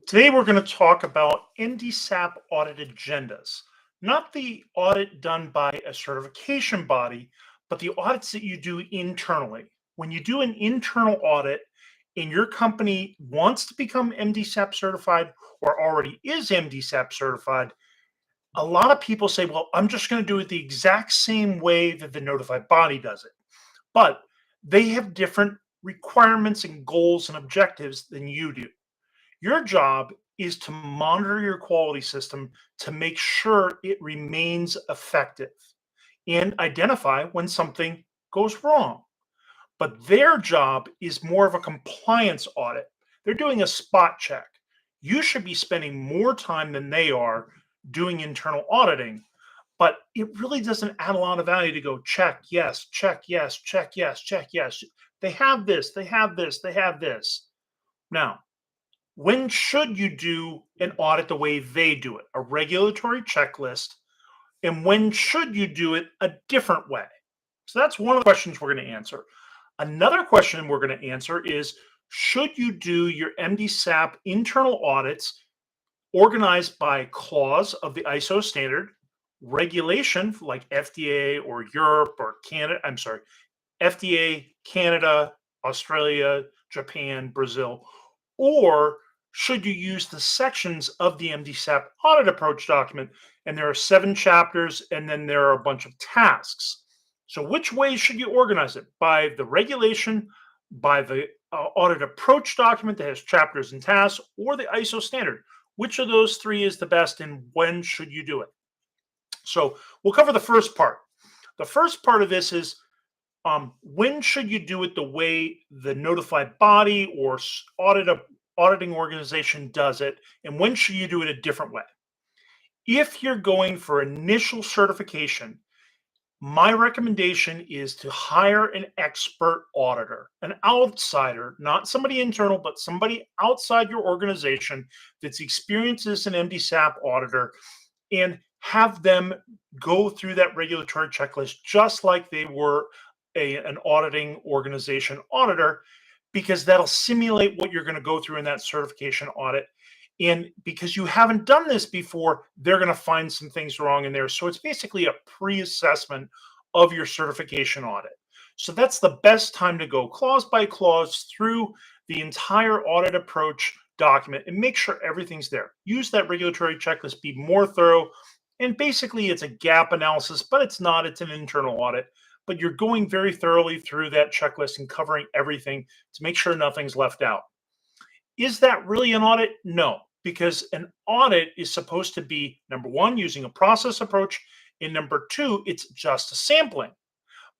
Today, we're going to talk about MDSAP audit agendas, not the audit done by a certification body, but the audits that you do internally. When you do an internal audit and your company wants to become MDSAP certified or already is MDSAP certified, a lot of people say, well, I'm just going to do it the exact same way that the notified body does it. But they have different requirements and goals and objectives than you do. Your job is to monitor your quality system to make sure it remains effective and identify when something goes wrong. But their job is more of a compliance audit. They're doing a spot check. You should be spending more time than they are doing internal auditing, but it really doesn't add a lot of value to go check yes, check yes, check yes, check yes. They have this, they have this, they have this. Now, when should you do an audit the way they do it, a regulatory checklist? And when should you do it a different way? So that's one of the questions we're going to answer. Another question we're going to answer is, should you do your MDSAP internal audits organized by clause of the ISO standard, regulation like FDA or Europe or Canada, FDA, Canada, Australia, Japan, Brazil, or should you use the sections of the MDSAP audit approach document? And there are 7 chapters, and then there are a bunch of tasks. So which way should you organize it? By the regulation, by the audit approach document that has chapters and tasks, or the ISO standard? Which of those 3 is the best, and when should you do it? So we'll cover the first part. The first part of this is when should you do it the way the notified body or auditing organization does it, and when should you do it a different way? If you're going for initial certification, my recommendation is to hire an expert auditor, an outsider, not somebody internal, but somebody outside your organization that's experienced as an MDSAP auditor, and have them go through that regulatory checklist just like they were an auditing organization auditor, because that'll simulate what you're going to go through in that certification audit. And because you haven't done this before, they're going to find some things wrong in there. So it's basically a pre-assessment of your certification audit. So that's the best time to go clause by clause through the entire audit approach document and make sure everything's there. Use that regulatory checklist, be more thorough. And basically, it's a gap analysis, but it's not. It's an internal audit. But you're going very thoroughly through that checklist and covering everything to make sure nothing's left out. Is that really an audit? No, because an audit is supposed to be, number one, using a process approach, and number 2, it's just a sampling.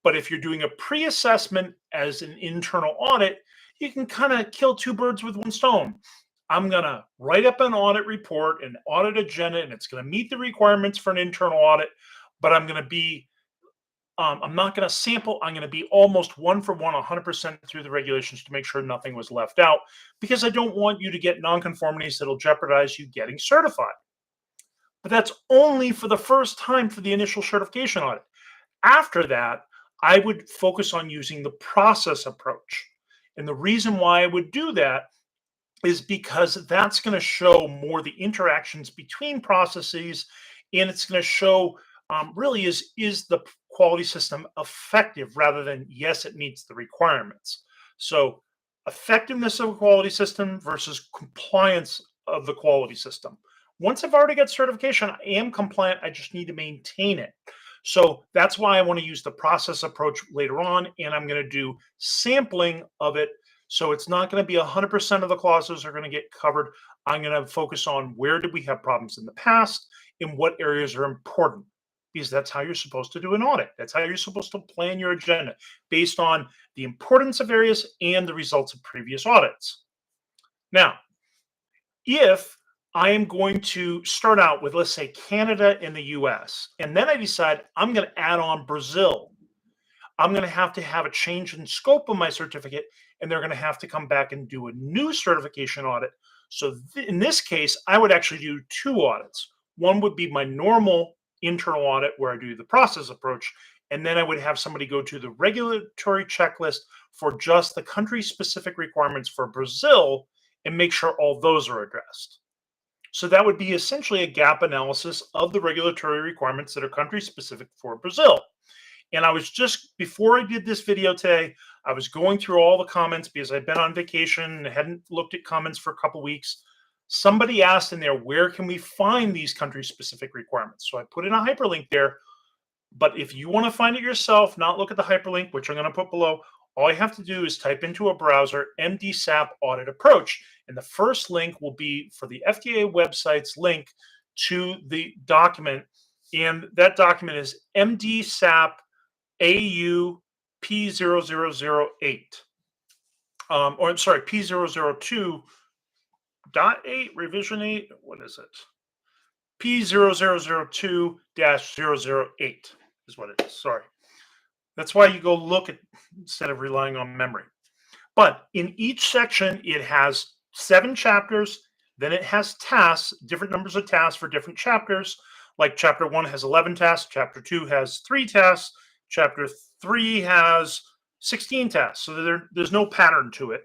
But if you're doing a pre-assessment as an internal audit, you can kind of kill 2 birds with 1 stone. I'm going to write up an audit report, an audit agenda, and it's going to meet the requirements for an internal audit, but I'm not going to sample. I'm going to be almost 1 for 1, 100% through the regulations to make sure nothing was left out, because I don't want you to get nonconformities that'll jeopardize you getting certified. But that's only for the first time for the initial certification audit. After that, I would focus on using the process approach. And the reason why I would do that is because that's going to show more the interactions between processes, and it's going to show really is the quality system effective rather than yes, it meets the requirements. So effectiveness of a quality system versus compliance of the quality system. Once I've already got certification, I am compliant. I just need to maintain it. So that's why I want to use the process approach later on, and I'm going to do sampling of it. So it's not going to be 100% of the clauses are going to get covered. I'm going to focus on where did we have problems in the past and what areas are important, because that's how you're supposed to do an audit. That's how you're supposed to plan your agenda based on the importance of areas and the results of previous audits. Now, if I am going to start out with, let's say, Canada and the US, and then I decide I'm going to add on Brazil, I'm going to have a change in scope of my certificate, and they're going to have to come back and do a new certification audit. So in this case, I would actually do 2 audits. One would be my normal internal audit where I do the process approach, and then I would have somebody go to the regulatory checklist for just the country-specific requirements for Brazil, and make sure all those are addressed. So that would be essentially a gap analysis of the regulatory requirements that are country specific for Brazil. And I was just, before I did this video today, I was going through all the comments because I've been on vacation and hadn't looked at comments for a couple weeks. Somebody asked in there, where can we find these country specific requirements? So I put in a hyperlink there. But if you want to find it yourself, not look at the hyperlink, which I'm going to put below, all you have to do is type into a browser MDSAP Audit Approach. And the first link will be for the FDA website's link to the document. And that document is MDSAP AU P0008. Or I'm sorry, P002.8, revision 8. What is it? P0002-008 is what it is. Sorry. That's why you go look at instead of relying on memory. But in each section, it has 7 chapters. Then it has tasks, different numbers of tasks for different chapters. Like chapter 1 has 11 tasks. Chapter 2 has 3 tasks. Chapter 3 has 16 tasks. So there's no pattern to it.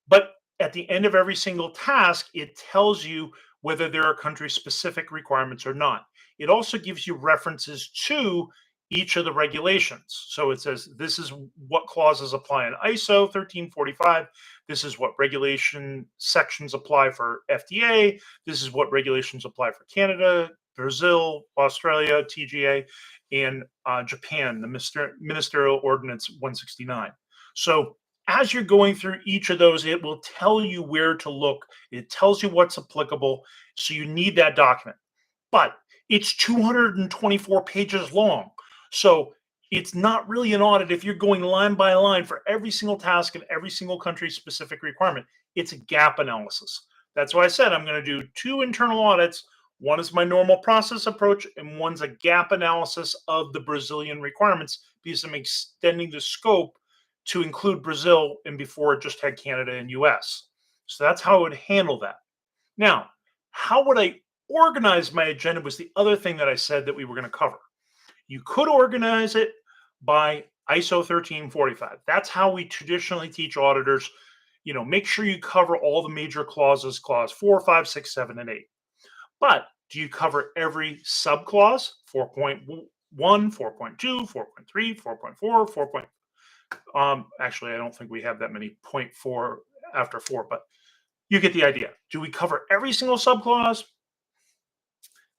But at the end of every single task, it tells you whether there are country-specific requirements or not. It also gives you references to each of the regulations. So it says this is what clauses apply in ISO 1345. This is what regulation sections apply for FDA. This is what regulations apply for Canada, Brazil, Australia, TGA, and Japan, the Ministerial Ordinance 169. So as you're going through each of those, it will tell you where to look. It tells you what's applicable. So you need that document. But it's 224 pages long. So it's not really an audit if you're going line by line for every single task and every single country specific requirement. It's a gap analysis. That's why I said I'm going to do 2 internal audits. One is my normal process approach, and one's a gap analysis of the Brazilian requirements because I'm extending the scope to include Brazil, and before it just had Canada and US. So that's how I would handle that. Now, how would I organize my agenda was the other thing that I said that we were going to cover. You could organize it by ISO 1345. That's how we traditionally teach auditors. Make sure you cover all the major clauses, clause 4, 5, 6, 7, and 8. But do you cover every subclause? 4.1, 4.2, 4.3, 4.4, 4. Actually, I don't think we have that many 0.4 after 4, but you get the idea. Do we cover every single subclause?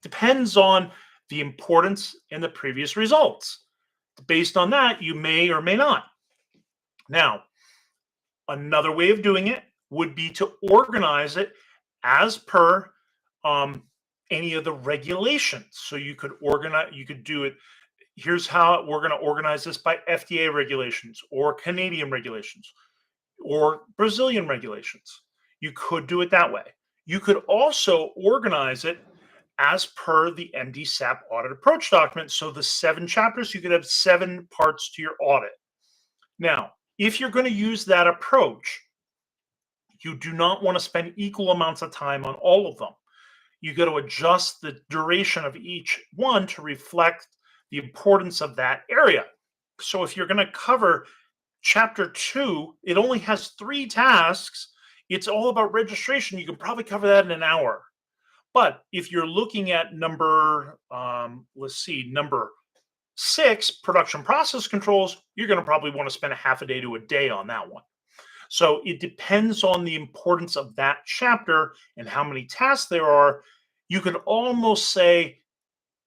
Depends on the importance and the previous results. Based on that, you may or may not. Now, another way of doing it would be to organize it as per any of the regulations. So you could do it. Here's how we're going to organize this by FDA regulations or Canadian regulations or Brazilian regulations. You could do it that way. You could also organize it as per the MDSAP audit approach document. So the 7 chapters, you could have 7 parts to your audit. Now, if you're going to use that approach, you do not want to spend equal amounts of time on all of them. You got to adjust the duration of each one to reflect the importance of that area. So if you're going to cover chapter 2, it only has 3 tasks. It's all about registration. You can probably cover that in an hour. But if you're looking at number 6, production process controls, you're going to probably want to spend a half a day to a day on that one. So it depends on the importance of that chapter and how many tasks there are. You could almost say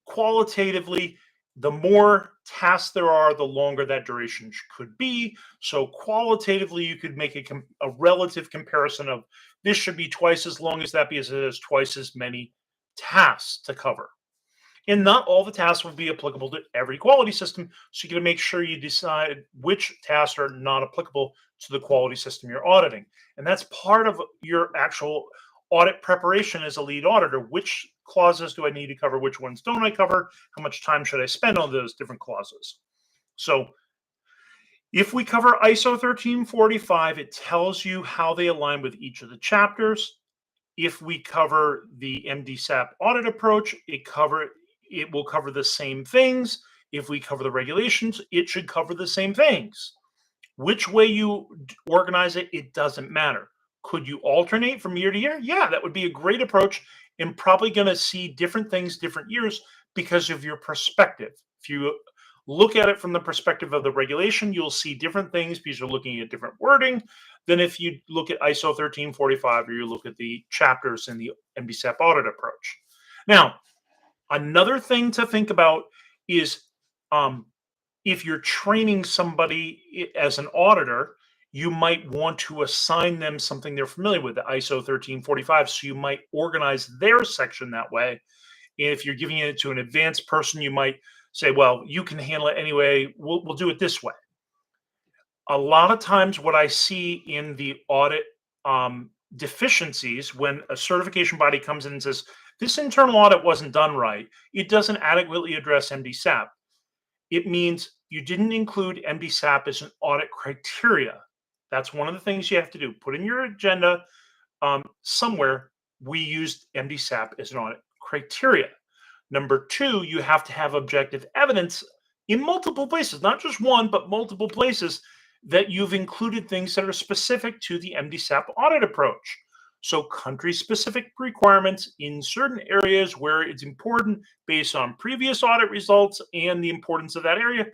qualitatively, the more tasks there are, the longer that duration could be. So qualitatively, you could make a relative comparison of this should be twice as long as that because it has twice as many tasks to cover. And not all the tasks will be applicable to every quality system. So you got to make sure you decide which tasks are not applicable to the quality system you're auditing. And that's part of your actual audit preparation as a lead auditor. Which clauses do I need to cover? Which ones don't I cover? How much time should I spend on those different clauses? So if we cover ISO 1345, it tells you how they align with each of the chapters. If we cover the MDSAP audit approach, it will cover the same things. If we cover the regulations, it should cover the same things. Which way you organize it, it doesn't matter. Could you alternate from year to year? Yeah, that would be a great approach and probably going to see different things different years because of your perspective. If you look at it from the perspective of the regulation, you'll see different things because you're looking at different wording than if you look at ISO 1345 or you look at the chapters in the MDSAP audit approach. Now, another thing to think about is um, if you're training somebody as an auditor, you might want to assign them something they're familiar with, the ISO 1345. So you might organize their section that way. And if you're giving it to an advanced person, you might say, well, you can handle it anyway. We'll do it this way. A lot of times, what I see in the audit deficiencies when a certification body comes in and says, this internal audit wasn't done right, it doesn't adequately address MDSAP. It means you didn't include MDSAP as an audit criteria. That's one of the things you have to do. Put in your agenda somewhere, we used MDSAP as an audit criteria. Number two, you have to have objective evidence in multiple places, not just one, but multiple places that you've included things that are specific to the MDSAP audit approach. So country-specific requirements in certain areas where it's important based on previous audit results and the importance of that area,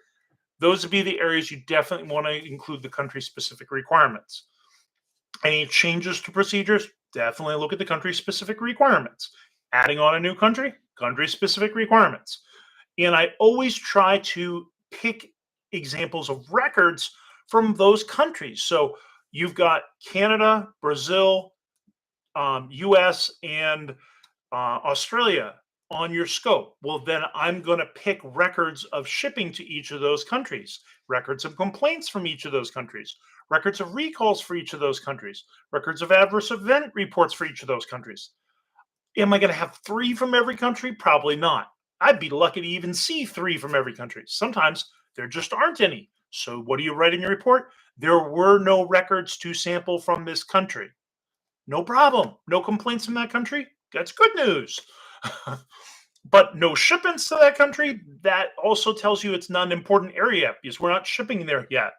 those would be the areas you definitely want to include the country-specific requirements. Any changes to procedures, definitely look at the country-specific requirements. Adding on a new country, country-specific requirements. And I always try to pick examples of records from those countries. So you've got Canada, Brazil, US, and Australia on your scope. Well, then I'm going to pick records of shipping to each of those countries, records of complaints from each of those countries, records of recalls for each of those countries, records of adverse event reports for each of those countries. Am I going to have 3 from every country? Probably not. I'd be lucky to even see 3 from every country. Sometimes there just aren't any. So what do you write in your report? There were no records to sample from this country. No problem. No complaints from that country. That's good news. But no shipments to that country, that also tells you it's not an important area because we're not shipping there yet.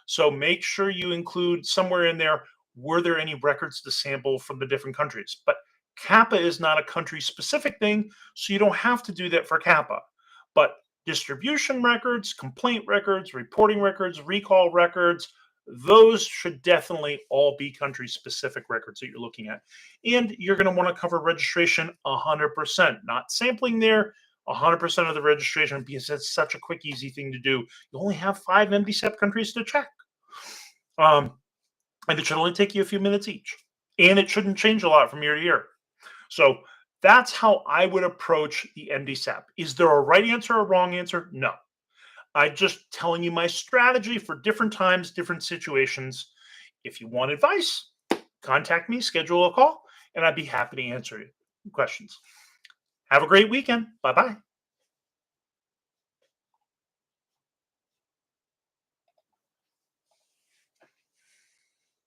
So make sure you include somewhere in there, were there any records to sample from the different countries? But CAPA is not a country specific thing, so you don't have to do that for CAPA. But distribution records, complaint records, reporting records, recall records, those should definitely all be country specific records that you're looking at. And you're going to want to cover registration 100%, not sampling there, 100% of the registration because that's such a quick, easy thing to do. You only have 5 MDSAP countries to check. And it should only take you a few minutes each. And it shouldn't change a lot from year to year. So that's how I would approach the MDSAP. Is there a right answer or a wrong answer? No. I'm just telling you my strategy for different times, different situations. If you want advice, contact me, schedule a call, and I'd be happy to answer your questions. Have a great weekend. Bye bye.